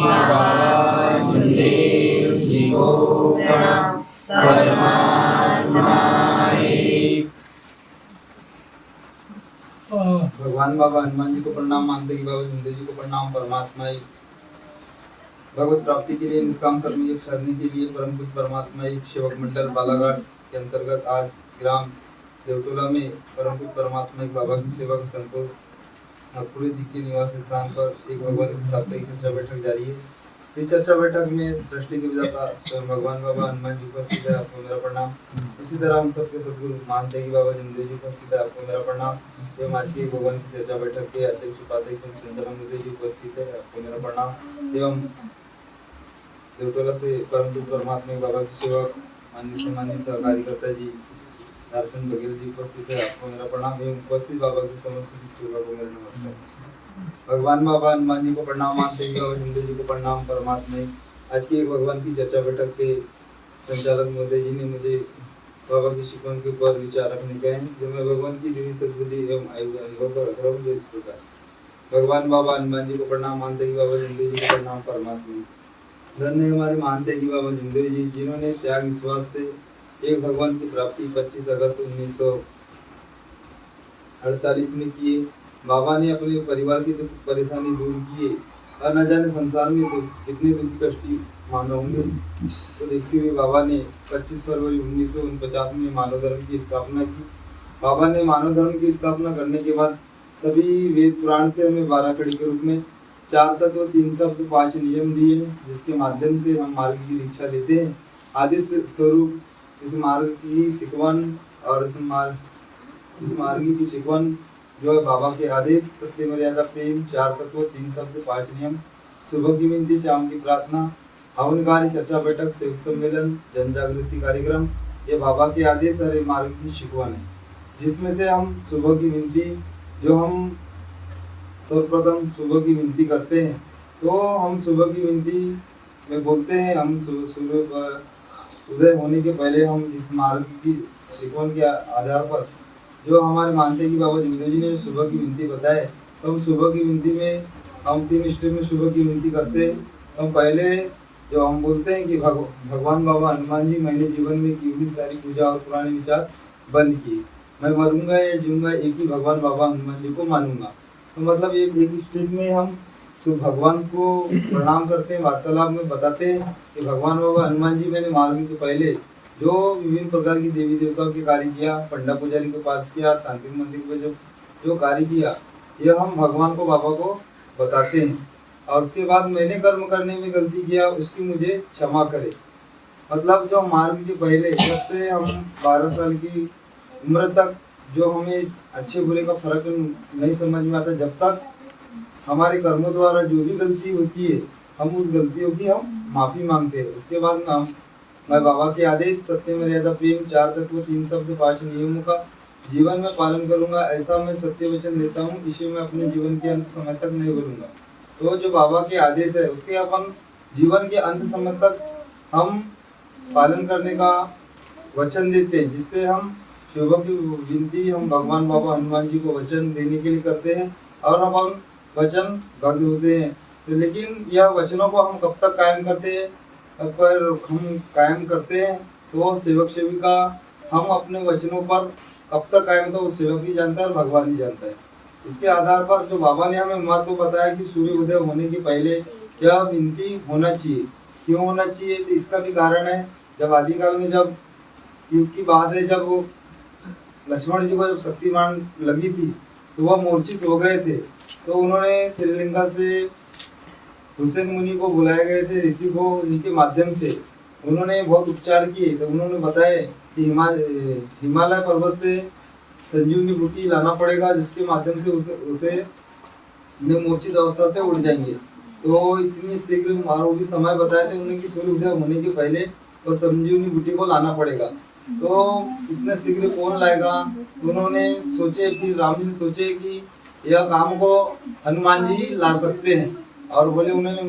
बाबा रामदेव जी को प्रणाम। परमात्मा एक। भगवान बाबा हनुमान जी को प्रणाम। मानते ही बाबा रामदेव जी को प्रणाम। परमात्मा एक। भगवत प्राप्ति के लिए निष्काम कर्मयोग साधने के लिए परम पूज्य परमात्मा एक सेवक मंडल बालाघाट के अंतर्गत आज ग्राम देवटोला में परम पूज्य परमात्मा एक बाबा की सेवा संतोष नागपुरी जी के निवास स्थान पर एक भगवान की साप्ताहिक चर्चा बैठक जारी है। इस चर्चा बैठक में सृष्टि के विधाता स्वयं भगवान बाबा हनुमान जी उपस्थित है, आपको मेरा प्रणाम। इसी तरह हम सबके सदगुरु मानते ही बाबा रामदेव जी उपस्थित है, आपको मेरा प्रणाम। एवं आज की भगवान की चर्चा बैठक के अध्यक्ष उपाध्यक्ष संजय जी उपस्थित है, आपको मेरा प्रणाम। एवं देवटोला से परम पूज्य परमात्मा बाबा की सेवा माननीय सम्मानित सहकार्यकर्ता जी झारखंड बघेल जी उपस्थित है, आपको मेरा प्रणाम। एवं उपस्थित बाबा की समस्त शिक्षकों को मेरा नमस्कार। भगवान बाबा हनुमान जी को प्रणाम। मानते ही बाबा रामदेव जी को प्रणाम। परमात्मा आज की एक भगवान की चर्चा बैठक के संचालक महोदय जी ने मुझे बाबा की शिकवन के ऊपर विचार रखने के हैं, जो मैं भगवान की दिव्य सद्बुद्धि एवं आयु अनुभव पर रख रहा हूँ। इस प्रकार भगवान बाबा हनुमान जी को प्रणाम। मानते ही बाबा रामदेव जी को प्रणाम। परमात्मा धन्य हमारे मानते ही बाबा रामदेव जी, जिन्होंने त्याग विश्वास से एक भगवान की प्राप्ति 25 अगस्त 1948 में किए। बाबा ने अपने परिवार की दुख परेशानी दूर किए और न जाने संसार में कितने दुखी कष्टी मानव होंगे, तो देखते हुए बाबा ने 25 फरवरी 1949 में मानव धर्म की स्थापना की। बाबा ने मानव धर्म की स्थापना करने के बाद सभी वेद पुराण से हमें 12 कड़ी के रूप में 4 तत्व 3 शब्द 5 नियम दिए, जिसके माध्यम से हम मार्ग की दीक्षा लेते हैं। आदि स्वरूप इस मार्ग की शिकवन और इस मार्ग की शिकवन जो है बाबा के आदेश, सत्य मर्यादा, प्रेम, 4 तत्व 3 शब्द 5 नियम, सुबह की विनती, शाम की प्रार्थना, हवनकारी, चर्चा बैठक, सेवक सम्मेलन, जन जागृति कार्यक्रम, ये बाबा के आदेश और मार्ग की शिकवन है। जिसमें से हम सुबह की विनती, जो हम सर्वप्रथम सुबह की विनती करते हैं, तो हम सुबह की विनती में बोलते हैं, हम सूर्य उदय होने के पहले हम इस मार्ग की शिकवन के आधार पर जो हमारे मानते हैं कि बाबा रामदेव जी ने जो सुबह की विनती बताए, तो हम सुबह की विनती में हम 3 स्टेप में सुबह की विनती करते हैं। तो हम पहले जो हम बोलते हैं कि भगवान बाबा हनुमान जी, मैंने जीवन में की हुई सारी पूजा और पुराने विचार बंद किए। मैं मरूंगा या जीऊँगा एक ही भगवान बाबा हनुमान जी को मानूंगा। तो मतलब एक स्टेप में हम भगवान को प्रणाम करते हैं, वार्तालाप में बताते हैं कि भगवान बाबा हनुमान जी, मैंने मार्ग के पहले जो विभिन्न प्रकार की देवी देवताओं के कार्य किया, पंडा पुजारी के पास किया, तांत्रिक मंदिर में जो कार्य किया, यह हम भगवान को बाबा को बताते हैं। और उसके बाद मैंने कर्म करने में गलती किया, उसकी मुझे क्षमा करे। मतलब जो मार्ग के पहले जब से हम 12 साल की उम्र तक जो हमें अच्छे बुरे का फर्क नहीं समझ में आता, जब तक हमारे कर्मों द्वारा जो भी गलती होती है, हम उस गलतियों की हम माफ़ी मांगते हैं। उसके बाद में मैं बाबा के आदेश, सत्य मर्यादा, प्रेम, 4 तत्व 3 शब्द 5 नियमों का जीवन में पालन करूंगा, ऐसा मैं सत्य वचन देता हूँ। इसे मैं अपने जीवन के अंत समय तक नहीं भूलूंगा। तो जो बाबा के आदेश है, उसके अपन जीवन के अंत समय तक हम पालन करने का वचन देते हैं, जिससे हम सुबह की विनती हम भगवान बाबा हनुमान जी को वचन देने के लिए करते हैं और हम वचन भक्त होते हैं। तो लेकिन यह वचनों को हम कब तक कायम करते हैं, पर हम कायम करते हैं तो सेवक सेविका हम अपने वचनों पर कब तक कायम, तो सेवक ही जानता है और भगवान ही जानता है। इसके आधार पर जो बाबा ने हमें महत्व बताया कि सूर्य उदय होने के पहले क्या विनती होना चाहिए, क्यों होना चाहिए, तो इसका भी कारण है। जब आदिकाल में जब युग की बात है, जब वो लक्ष्मण जी को जब शक्तिमान लगी थी, तो वह मूर्छित हो गए थे। तो उन्होंने श्रीलंका से हुसैन मुनि को बुलाए गए थे, ऋषि को, इनके माध्यम से उन्होंने बहुत उपचार किए। तो उन्होंने बताया कि हिमालय पर्वत से संजीवनी बूटी लाना पड़ेगा, जिसके माध्यम से उसे मूर्छित अवस्था से उड़ जाएंगे। तो इतनी शीघ्र और भी समय बताए थे उन्हें कि सूर्य उदय होने के पहले वो संजीवनी बूटी को लाना पड़ेगा। तो इतने शीघ्र कौन लाएगा, उन्होंने सोचे, फिर राम जी ने सोचे कि यह काम को हनुमान जी ला सकते हैं। और बोले, उन्होंने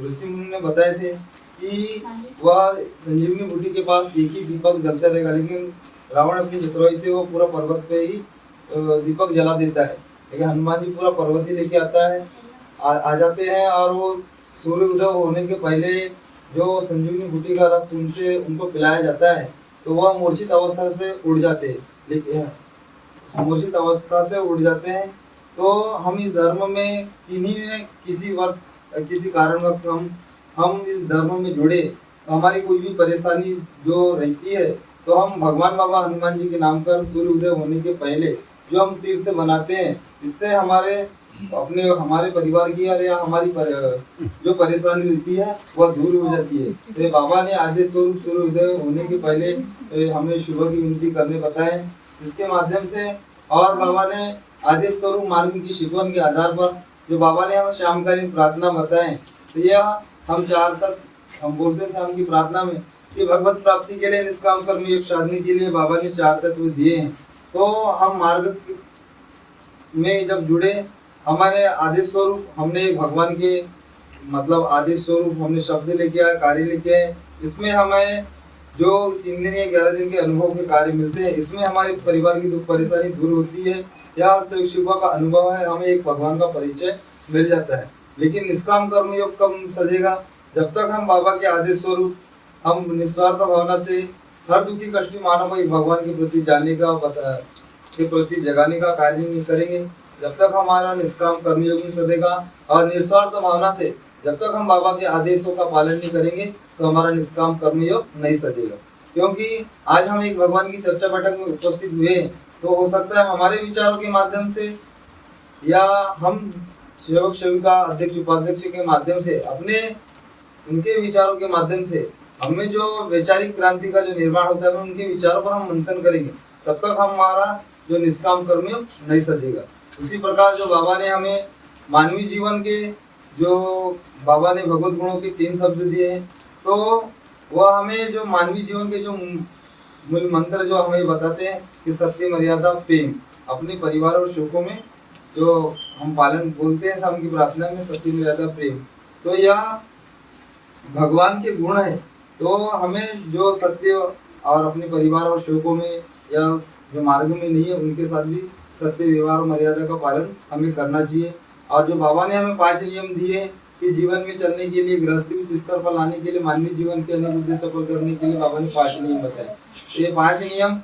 ऋषि मुनि ने बताए थे कि वह संजीवनी बूटी के पास एक ही दीपक जलता रहेगा, लेकिन रावण अपनी चतुराई से वो पूरा पर्वत पे ही दीपक जला देता है। लेकिन हनुमान जी पूरा पर्वत ही लेके आता है, आ जाते हैं और वो सूर्य उदय होने के पहले जो संजीवनी बूटी का रस उनसे उनको पिलाया जाता है तो वह मूर्छित अवस्था से उड़ जाते हैं, लेकिन मूर्छित अवस्था से उड़ जाते हैं। तो हम इस धर्म में किसी कारणवश हम इस धर्म में जुड़े तो हमारी कोई भी परेशानी जो रहती है तो हम भगवान बाबा हनुमान जी के नाम पर सूर्य उदय होने के पहले जो हम तीर्थ बनाते हैं, इससे हमारे परिवार की या हमारी जो परेशानी रहती है वह दूर हो जाती है। तो बाबा ने आदेश स्वरूप सूर्य उदय होने के पहले हमें शुभ की विनती करने बताए, जिसके माध्यम से और बाबा ने आदेश स्वरूप मार्ग की शिकवन के आधार पर जो बाबा ने हमें शामकालीन प्रार्थना बताए, तो यह हम बोलते शाम की प्रार्थना में कि भगवत प्राप्ति के लिए निष्काम कर्म योग साधने के लिए बाबा ने 4 तत्व दिए हैं। तो हम मार्ग में जब जुड़े, हमारे आदेश स्वरूप हमने एक भगवान के आदेश स्वरूप हमने शब्द लेके आए, कार्य लेके आए। इसमें हमें जो 3 दिन या 11 दिन के अनुभव के कार्य मिलते हैं, इसमें हमारे परिवार की दुख परेशानी दूर होती है या शिव का अनुभव है, हमें एक भगवान का परिचय मिल जाता है। लेकिन निष्काम कर्म योग कब सजेगा? जब तक हम बाबा के आदेश स्वरूप हम निस्वार्थ भावना से हर दुखी कष्टी मानव को एक भगवान के प्रति जगाने का कार्य नहीं करेंगे, जब तक हमारा निष्काम कर्मयोग नहीं सदेगा और निस्वार्थ भावना से जब तक हम बाबा के आदेशों का पालन नहीं करेंगे तो हमारा निष्काम कर्मयोग नहीं सदेगा। क्योंकि आज हम एक भगवान की चर्चा बैठक में उपस्थित हुए हैं, तो हो सकता है हमारे विचारों के माध्यम से या हम सेवक सेविका अध्यक्ष उपाध्यक्ष के माध्यम से उनके विचारों के माध्यम से हमें जो वैचारिक क्रांति का जो निर्माण होता है उनके विचारों पर हम मंथन करेंगे, तब तक हमारा जो निष्काम कर्मयोग नहीं सजेगा। उसी प्रकार जो बाबा ने हमें मानवीय जीवन के बाबा ने भगवत गुणों के 3 शब्द दिए हैं, तो वह हमें जो मानवीय जीवन के जो मूल मंत्र जो हमें बताते हैं कि सत्य, मर्यादा, प्रेम, अपने परिवार और शोकों में जो हम पालन बोलते हैं शाम की प्रार्थना में, सत्य, मर्यादा, प्रेम, तो यह भगवान के गुण है। तो हमें जो सत्य और अपने परिवार और शोकों में या जो मार्ग में नहीं है उनके साथ भी सत्य, व्यवहार और मर्यादा का पालन हमें करना चाहिए। और जो बाबा ने हमें 5 नियम दिए कि जीवन में चलने के लिए, गृहस्थी उच्च स्तर पर लाने के लिए, मानवीय जीवन के अन्य उद्देश्य सफल करने के लिए बाबा ने 5 नियम बताए। ये 5 नियम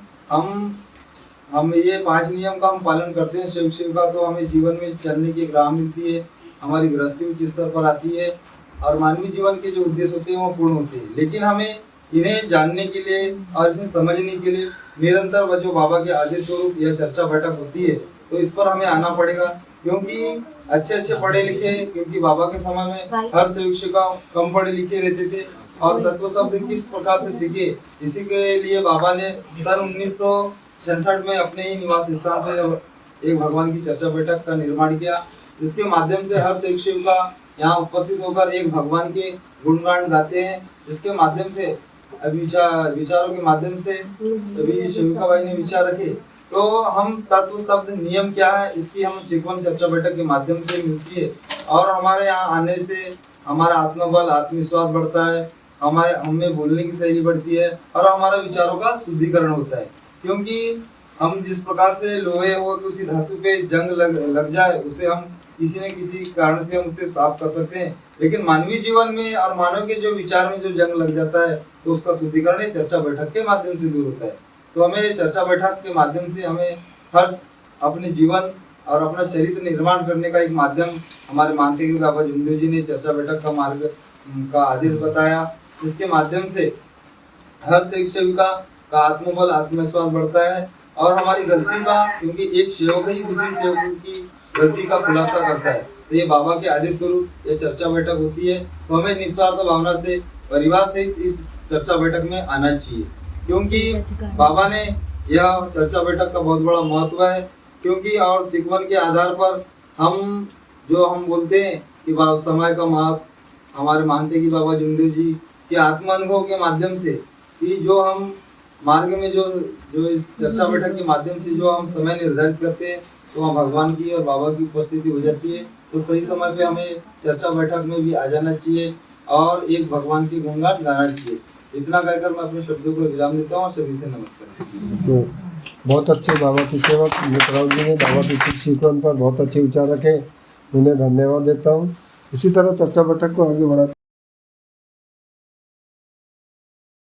ये 5 नियम का हम पालन करते हैं शिव का, तो हमें जीवन में चलने की एक राह मिलती है, हमारी गृहस्थी उच्च स्तर पर आती है और मानवीय जीवन के जो उद्देश्य होते हैं वो पूर्ण होते हैं। लेकिन हमें इन्हें जानने के लिए और इसे समझने के लिए निरंतर जो बाबा के आदेश स्वरूप यह चर्चा बैठक होती है, तो इस पर हमें आना पड़ेगा। क्योंकि अच्छे पढ़े लिखे, क्योंकि बाबा के समय में हर शिक्षिका कम पढ़े लिखे रहते थे और तत्व शब्द किस प्रकार से सीखे, इसी के लिए बाबा ने सन 1966 में अपने ही निवास स्थान से एक भगवान की चर्चा बैठक का निर्माण किया, जिसके माध्यम से हर शिक्षिका यहाँ उपस्थित होकर एक भगवान के गुणगान गाते हैं, जिसके माध्यम से विचारों के माध्यम से अभी शिविका भाई ने विचार रखे। तो हम तत्व शब्द नियम क्या है इसकी हम शिकवन चर्चा बैठक के माध्यम से मिलती है और हमारे यहाँ आने से हमारा आत्मबल, आत्मविश्वास बढ़ता है, हमें बोलने की शैली बढ़ती है और हमारा विचारों का शुद्धिकरण होता है। क्योंकि हम जिस प्रकार से लोहे हो उसी धातु पे जंग लग जाए, उसे हम किसी न किसी कारण से हम उसे साफ कर सकते हैं, लेकिन मानवीय जीवन में और मानव के जो विचार में जो जंग लग जाता है तो उसका शुद्धिकरण चर्चा बैठक के माध्यम से दूर होता है। तो हमें चर्चा बैठक के माध्यम से हमें हर अपने जीवन और अपना चरित्र निर्माण करने का एक माध्यम हमारे मानते कि बाबा जुमदेव जी ने चर्चा बैठक का मार्ग का आदेश बताया, जिसके माध्यम से हर सेविका का आत्मबल, आत्मविश्वास बढ़ता है और हमारी गलती का, क्योंकि एक सेवक ही दूसरी सेवक की गलती का खुलासा करता है, तो ये बाबा के आदेश स्वरूप ये चर्चा बैठक होती है। तो हमें निस्वार्थ भावना से परिवार सहित इस चर्चा बैठक में आना चाहिए, क्योंकि बाबा ने यह चर्चा बैठक का बहुत बड़ा महत्व है। क्योंकि और शिकवन के आधार पर हम बोलते हैं कि समय का महत्व हमारे मानते कि बाबा जुमदेव जी के आत्म अनुभव के माध्यम से कि जो हम मार्ग में जो इस चर्चा बैठक के माध्यम से जो हम समय निर्धारित करते हैं तो वहाँ भगवान की और बाबा की उपस्थिति हो जाती है। तो सही समय पे हमें चर्चा बैठक में भी आ जाना चाहिए और एक भगवान की गुणगान गाना चाहिए। इतना कहकर मैं अपने शब्दों को विराम देता हूँ और सभी से नमस्कार। बहुत अच्छे बाबा की सेवक मित्राओं जी ने बाबा की शिकवन पर बहुत अच्छे विचार रखे, उन्हें धन्यवाद देता हूँ। इसी तरह चर्चा बैठक को आगे बढ़ाते